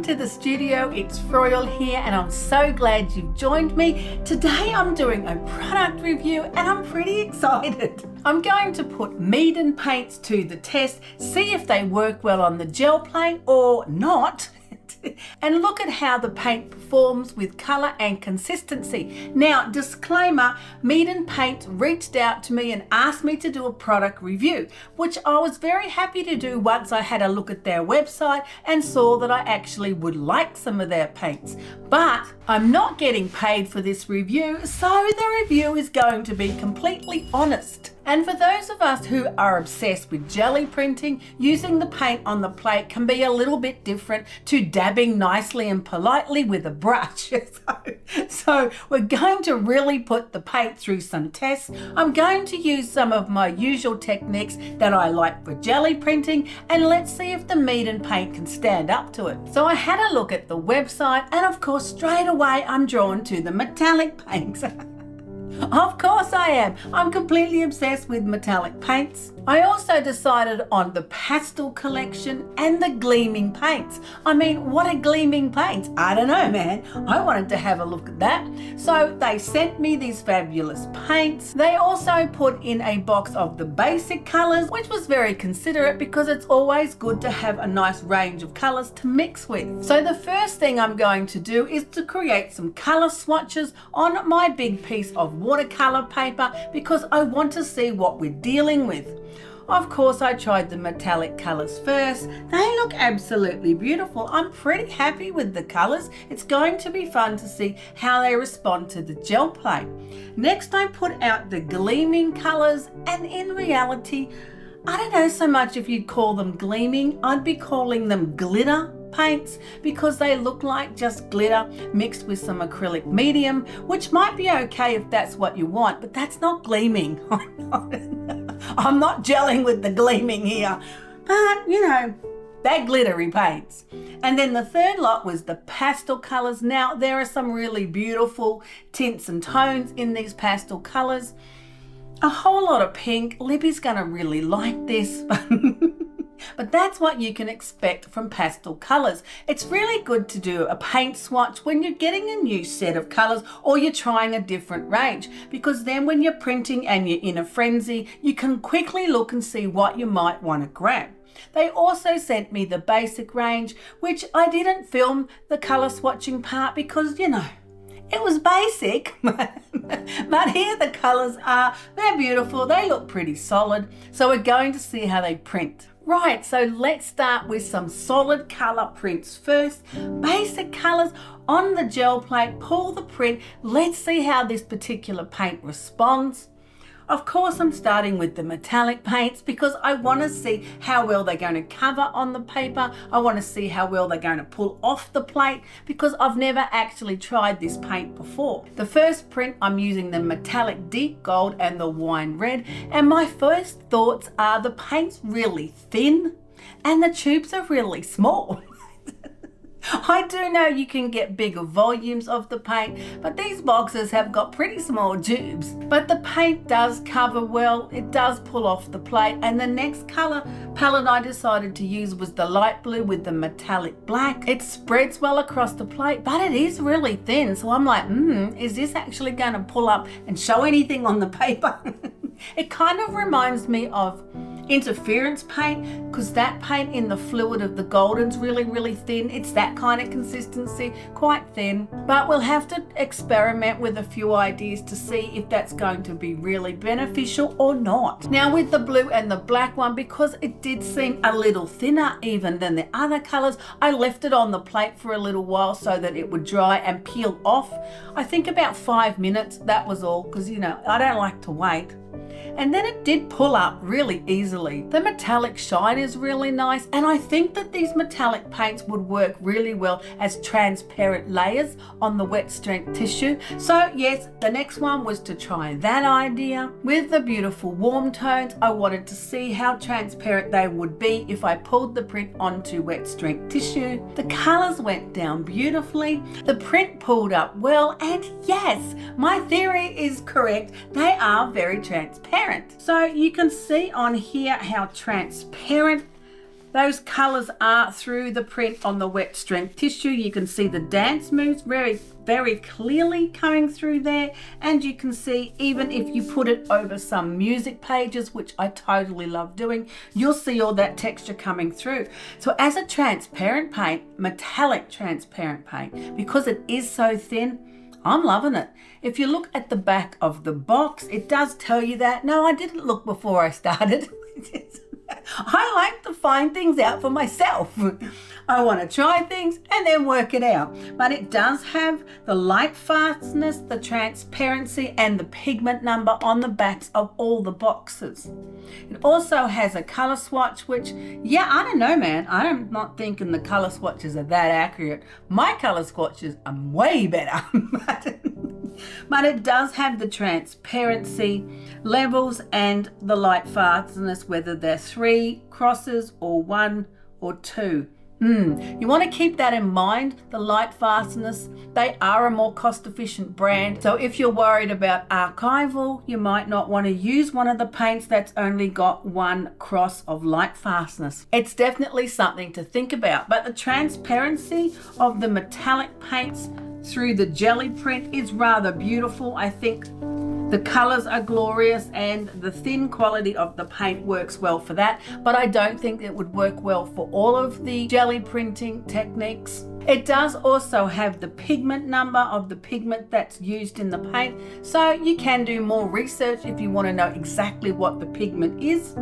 welcome to the studio. It's Froyle here and I'm so glad you've joined me. Today I'm doing a product review and I'm pretty excited. I'm going to put Meeden paints to the test, see if they work well on the gel plate or not. And look at how the paint performs with colour and consistency. Now, disclaimer, Meeden Paint reached out to me and asked me to do a product review, which I was very happy to do once I had a look at their website and saw that I actually would like some of their paints. But I'm not getting paid for this review, so the review is going to be completely honest. And for those of us who are obsessed with jelly printing, using the paint on the plate can be a little bit different to dabbing nicely and politely with a brush. So we're going to really put the paint through some tests. I'm going to use some of my usual techniques that I like for jelly printing, and let's see if the Meeden paint can stand up to it. So I had a look at the website and of course straight away I'm drawn to the metallic paints. Of course I am. I'm completely obsessed with metallic paints. I also decided on the pastel collection and the gleaming paints. I mean, what are gleaming paints? I don't know, man. I wanted to have a look at that. So they sent me these fabulous paints. They also put in a box of the basic colors, which was very considerate because it's always good to have a nice range of colors to mix with. So the first thing I'm going to do is to create some color swatches on my big piece of watercolor paper because I want to see what we're dealing with. Of course, I tried the metallic colors first. They look absolutely beautiful. I'm pretty happy with the colors. It's going to be fun to see how they respond to the gel plate. Next, I put out the gleaming colors, and in reality, I don't know so much if you'd call them gleaming. I'd be calling them glitter paints because they look like just glitter mixed with some acrylic medium, which might be okay if that's what you want, but that's not gleaming. I'm not gelling with the gleaming here, but you know, they're glittery paints. And then the third lot was the pastel colors. Now there are some really beautiful tints and tones in these pastel colors. A whole lot of pink. Libby's gonna really like this. But that's what you can expect from pastel colors. It's really good to do a paint swatch when you're getting a new set of colors or you're trying a different range, because then when you're printing and you're in a frenzy, you can quickly look and see what you might want to grab. They also sent me the basic range, which I didn't film the color swatching part because, you know, it was basic, but here the colors are, they're beautiful, they look pretty solid. So we're going to see how they print. Right, so let's start with some solid color prints first. Basic colors on the gel plate, pull the print. Let's see how this particular paint responds. Of course, I'm starting with the metallic paints because I want to see how well they're going to cover on the paper. I want to see how well they're going to pull off the plate because I've never actually tried this paint before. The first print, I'm using the metallic deep gold and the wine red, and my first thoughts are the paint's really thin and the tubes are really small. I do know you can get bigger volumes of the paint, but these boxes have got pretty small tubes. But the paint does cover well, it does pull off the plate, and the next color palette I decided to use was the light blue with the metallic black. It spreads well across the plate, but it is really thin, so I'm like, is this actually going to pull up and show anything on the paper? It kind of reminds me of interference paint because that paint in the fluid of the golden's really thin. It's that kind of consistency, quite thin, but we'll have to experiment with a few ideas to see if that's going to be really beneficial or not. Now with the blue and the black one, because it did seem a little thinner even than the other colors, I left it on the plate for a little while so that it would dry and peel off. I think about 5 minutes, that was all, because you know, I don't like to wait. And then it did pull up really easily. The metallic shine is really nice, and I think that these metallic paints would work really well as transparent layers on the wet strength tissue. So yes, the next one was to try that idea. With the beautiful warm tones, I wanted to see how transparent they would be if I pulled the print onto wet strength tissue. The colors went down beautifully, the print pulled up well, and yes, my theory is correct, they are very transparent. So you can see on here how transparent Those colours are through the print on the wet strength tissue. You can see the dance moves very, very clearly coming through there. And you can see even if you put it over some music pages, which I totally love doing, you'll see all that texture coming through. So as a transparent paint, metallic transparent paint, because it is so thin, I'm loving it. If you look at the back of the box, it does tell you that. No, I didn't look before I started. I like to find things out for myself. I want to try things and then work it out. But it does have the light fastness, the transparency, and the pigment number on the backs of all the boxes. It also has a color swatch, which, yeah, I don't know, man. I'm not thinking the color swatches are that accurate. My color swatches are way better. But it does have the transparency levels and the light fastness, whether they're 3 crosses or 1 or 2. You want to keep that in mind, the light fastness. They are a more cost-efficient brand. So if you're worried about archival, you might not want to use one of the paints that's only got 1 cross of light fastness. It's definitely something to think about. But the transparency of the metallic paints through the Gelli print is rather beautiful. I think the colors are glorious and the thin quality of the paint works well for that, but I don't think it would work well for all of the Gelli printing techniques. It does also have the pigment number of the pigment that's used in the paint, so you can do more research if you want to know exactly what the pigment is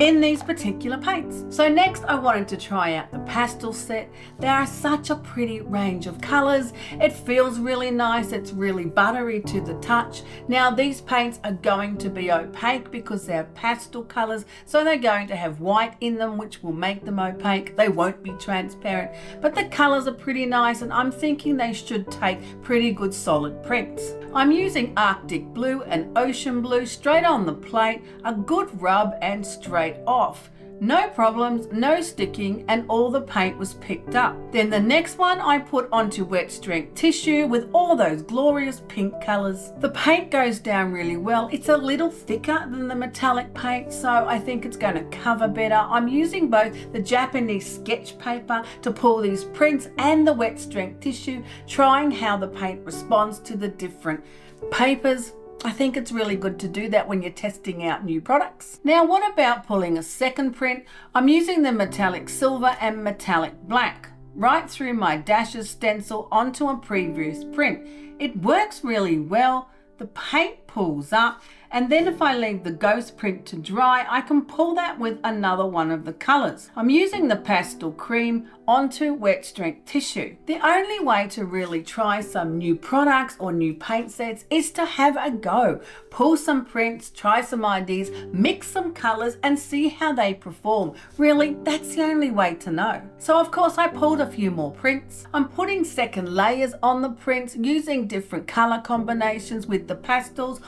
in these particular paints. So next I wanted to try out the pastel set. There are such a pretty range of colors. It feels really nice. It's really buttery to the touch. Now these paints are going to be opaque because they're pastel colors, so they're going to have white in them, which will make them opaque. They won't be transparent, but the colors are pretty nice, and I'm thinking they should take pretty good solid prints. I'm using Arctic blue and ocean blue straight on the plate, a good rub and straight off. No problems, no sticking, and all the paint was picked up. Then the next one I put onto wet strength tissue with all those glorious pink colors. The paint goes down really well. It's a little thicker than the metallic paint, so I think it's going to cover better. I'm using both the Japanese sketch paper to pull these prints and the wet strength tissue, trying how the paint responds to the different papers. I think it's really good to do that when you're testing out new products. Now, what about pulling a second print? I'm using the metallic silver and metallic black right through my dashes stencil onto a previous print. It works really well. The paint pulls up, and then if I leave the ghost print to dry, I can pull that with another one of the colors. I'm using the pastel cream onto wet strength tissue. The only way to really try some new products or new paint sets is to have a go. Pull some prints, try some ideas, mix some colors and see how they perform. Really, that's the only way to know. So of course I pulled a few more prints. I'm putting second layers on the prints using different color combinations with the pastels,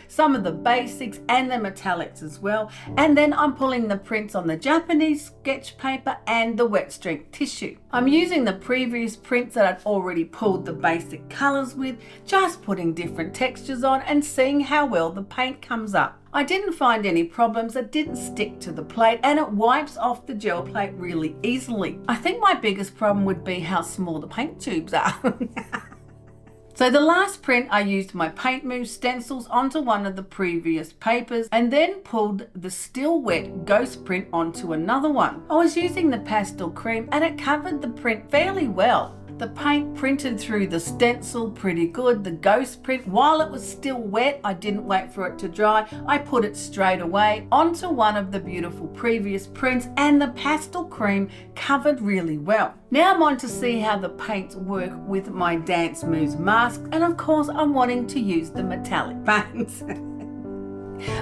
some of the basics and the metallics as well. And then I'm pulling the prints on the Japanese sketch paper and the wet strength tissue. I'm using the previous prints that I'd already pulled the basic colors with, just putting different textures on and seeing how well the paint comes up. I didn't find any problems. It didn't stick to the plate and it wipes off the gel plate really easily. I think my biggest problem would be how small the paint tubes are. So the last print, I used my paint mousse stencils onto one of the previous papers and then pulled the still wet ghost print onto another one. I was using the pastel cream and it covered the print fairly well. The paint printed through the stencil pretty good. The ghost print, while it was still wet, I didn't wait for it to dry. I put it straight away onto one of the beautiful previous prints and the pastel cream covered really well. Now I'm on to see how the paints work with my Dance Mousse mask, and of course I'm wanting to use the metallic paints.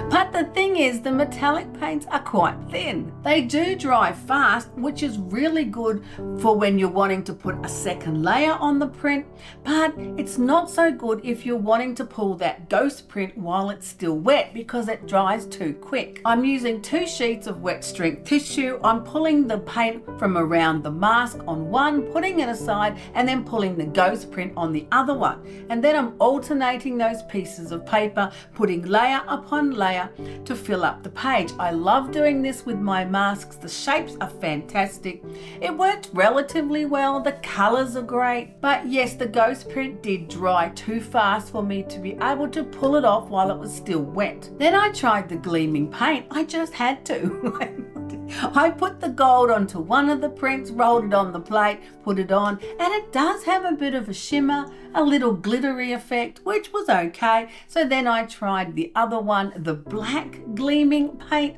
But the thing is, the metallic paints are quite thin. They do dry fast, which is really good for when you're wanting to put a second layer on the print, but it's not so good if you're wanting to pull that ghost print while it's still wet because it dries too quick. I'm using 2 sheets of wet strength tissue. I'm pulling the paint from around the mask on one, putting it aside, and then pulling the ghost print on the other one. And then I'm alternating those pieces of paper, putting layer upon one layer to fill up the page. I love doing this with my masks. The shapes are fantastic. It worked relatively well. The colors are great. But yes, the ghost print did dry too fast for me to be able to pull it off while it was still wet. Then I tried the gleaming paint. I just had to. I put the gold onto one of the prints, rolled it on the plate, put it on, and it does have a bit of a shimmer, a little glittery effect, which was okay. So then I tried the other one, the black gleaming paint,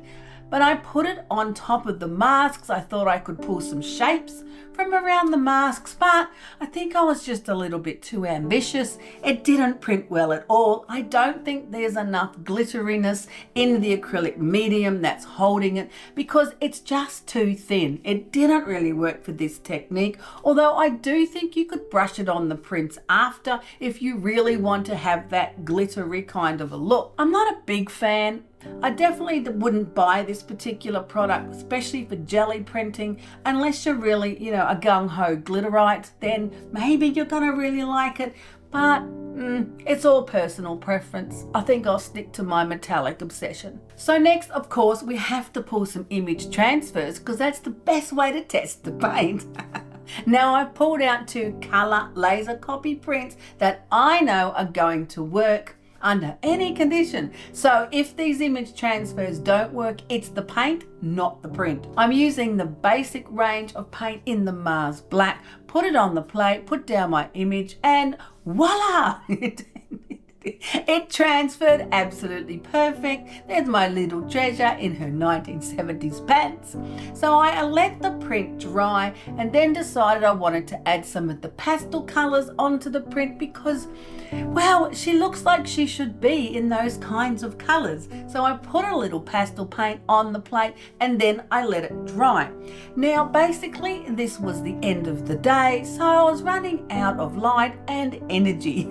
but I put it on top of the masks. I thought I could pull some shapes from around the masks, but I think I was just a little bit too ambitious. It didn't print well at all. I don't think there's enough glitteriness in the acrylic medium that's holding it because it's just too thin. It didn't really work for this technique, although I do think you could brush it on the prints after if you really want to have that glittery kind of a look. I'm not a big fan. I definitely wouldn't buy this particular product, especially for jelly printing, unless you're really, a gung-ho glitterite. Then maybe you're gonna really like it, but it's all personal preference. I think I'll stick to my metallic obsession. So next, of course, we have to pull some image transfers because that's the best way to test the paint. Now I've pulled out 2 color laser copy prints that I know are going to work under any condition. So if these image transfers don't work, it's the paint, not the print. I'm using the basic range of paint in the Mars Black, put it on the plate, put down my image, and voila! It transferred absolutely perfect. There's my little treasure in her 1970s pants. So I let the print dry and then decided I wanted to add some of the pastel colors onto the print because, well, she looks like she should be in those kinds of colors. So I put a little pastel paint on the plate and then I let it dry. Now basically this was the end of the day, so I was running out of light and energy.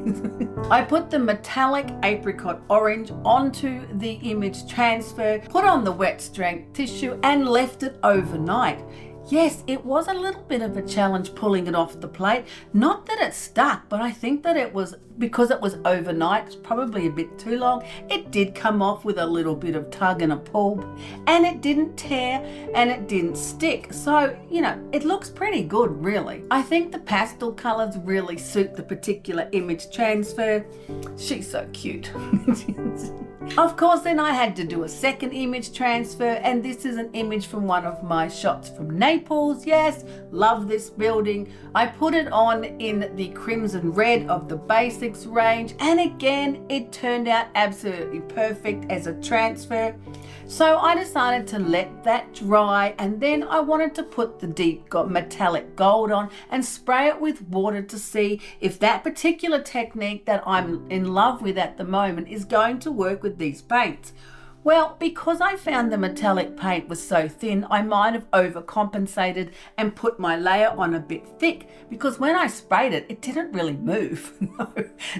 I put the metallic apricot orange onto the image transfer, put on the wet strength tissue and left it overnight. Yes, it was a little bit of a challenge pulling it off the plate. Not that it stuck, but I think that it was, because it was overnight, it's probably a bit too long, it did come off with a little bit of tug and a pull, and it didn't tear and it didn't stick. So, it looks pretty good, really. I think the pastel colors really suit the particular image transfer. She's so cute. Of course, then I had to do a second image transfer, and this is an image from one of my shots from Naples. Yes, love this building. I put it on in the crimson red of the basics range, and again, it turned out absolutely perfect as a transfer. So I decided to let that dry, and then I wanted to put the deep metallic gold on and spray it with water to see if that particular technique that I'm in love with at the moment is going to work with these paints. Well, because I found the metallic paint was so thin, I might have overcompensated and put my layer on a bit thick, because when I sprayed it, it didn't really move.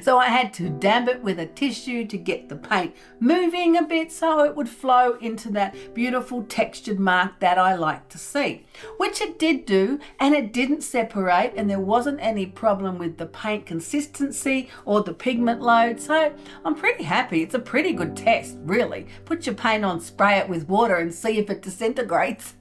So I had to damp it with a tissue to get the paint moving a bit so it would flow into that beautiful textured mark that I like to see, which it did do, and it didn't separate, and there wasn't any problem with the paint consistency or the pigment load. So I'm pretty happy. It's a pretty good test, really. Put your paint on, spray it with water and see if it disintegrates.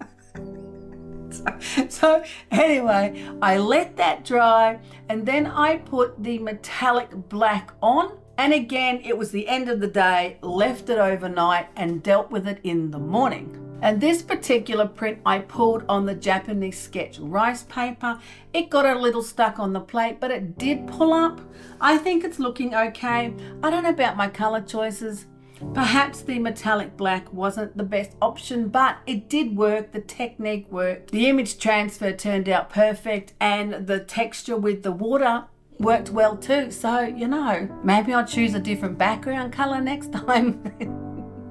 So anyway, I let that dry and then I put the metallic black on, and again it was the end of the day, left it overnight and dealt with it in the morning. And this particular print I pulled on the Japanese sketch rice paper. It got a little stuck on the plate, but it did pull up. I think it's looking okay. I don't know about my color choices. Perhaps the metallic black wasn't the best option, but it did work. The technique worked. The image transfer turned out perfect, and the texture with the water worked well too. So, maybe I'll choose a different background color next time.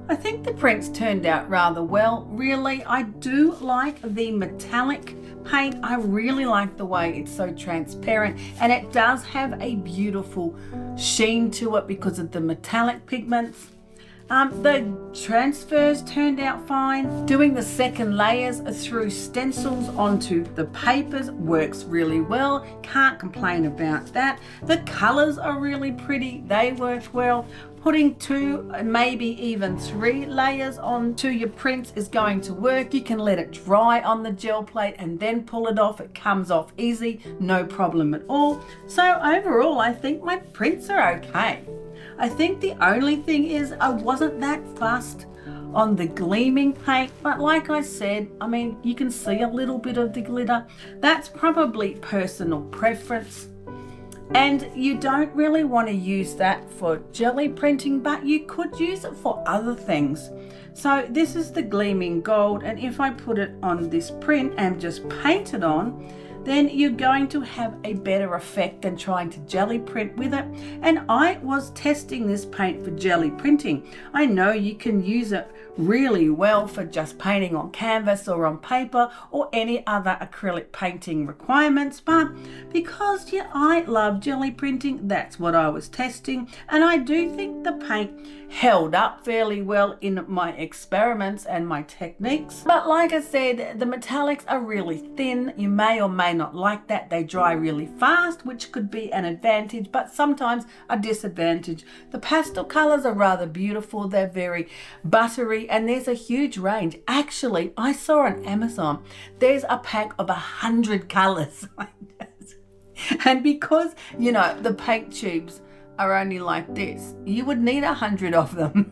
I think the prints turned out rather well. Really, I do like the metallic paint. I really like the way it's so transparent, and it does have a beautiful sheen to it because of the metallic pigments. The transfers turned out fine. Doing the second layers through stencils onto the papers works really well. Can't complain about that. The colors are really pretty. They worked well. putting 2, maybe even 3 layers onto your prints is going to work. You can let it dry on the gel plate and then pull it off. It comes off easy, no problem at all. So overall, I think my prints are okay. I think the only thing is I wasn't that fussed on the Gleaming paint, but like I said, I mean, you can see a little bit of the glitter. That's probably personal preference. And you don't really want to use that for jelly printing, but you could use it for other things. So this is the Gleaming Gold, and if I put it on this print and just paint it on, then you're going to have a better effect than trying to jelly print with it. And I was testing this paint for jelly printing. I know you can use it really well for just painting on canvas or on paper or any other acrylic painting requirements, but because I love jelly printing, that's what I was testing, and I do think the paint held up fairly well in my experiments and my techniques. But like I said, the metallics are really thin. You may or may not like that. They dry really fast, which could be an advantage, but sometimes a disadvantage. The pastel colors are rather beautiful. They're very buttery, and there's a huge range. Actually, I saw on Amazon, there's a pack of 100 colors. And because, you know, the paint tubes are only like this, you would need 100 of them.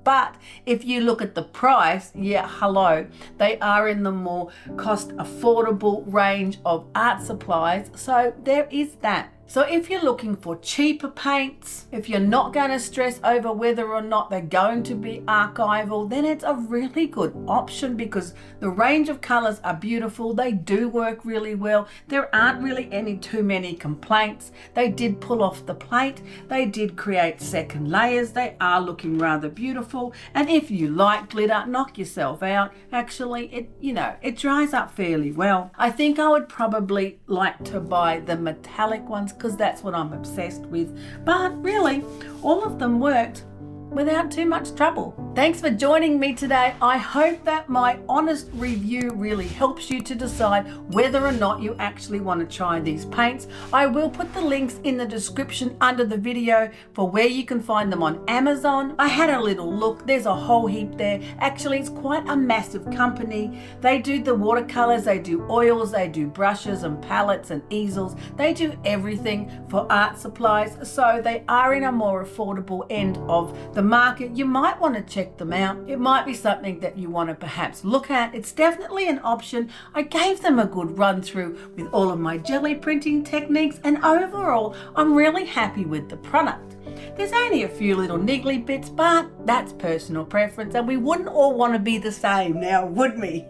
But if you look at the price, yeah, hello, they are in the more cost affordable range of art supplies. So there is that. So if you're looking for cheaper paints, if you're not going to stress over whether or not they're going to be archival, then it's a really good option because the range of colors are beautiful. They do work really well. There aren't really too many complaints. They did pull off the plate. They did create second layers. They are looking rather beautiful. And if you like glitter, knock yourself out. Actually, it dries up fairly well. I think I would probably like to buy the metallic ones because that's what I'm obsessed with. But really, all of them worked without too much trouble. Thanks for joining me today. I hope that my honest review really helps you to decide whether or not you actually want to try these paints. I will put the links in the description under the video for where you can find them on Amazon. I had a little look. There's a whole heap there. Actually, it's quite a massive company. They do the watercolors, they do oils, they do brushes and palettes and easels. They do everything for art supplies. So they are in a more affordable end of the market. You might want to check them out. It might be something that you want to perhaps look at. It's definitely an option. I gave them a good run through with all of my jelly printing techniques, and overall I'm really happy with the product. There's only a few little niggly bits, but that's personal preference, and we wouldn't all want to be the same now, would we?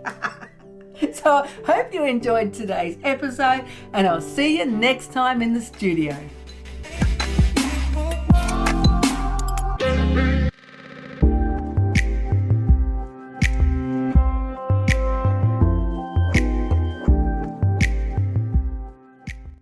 So I hope you enjoyed today's episode, and I'll see you next time in the studio.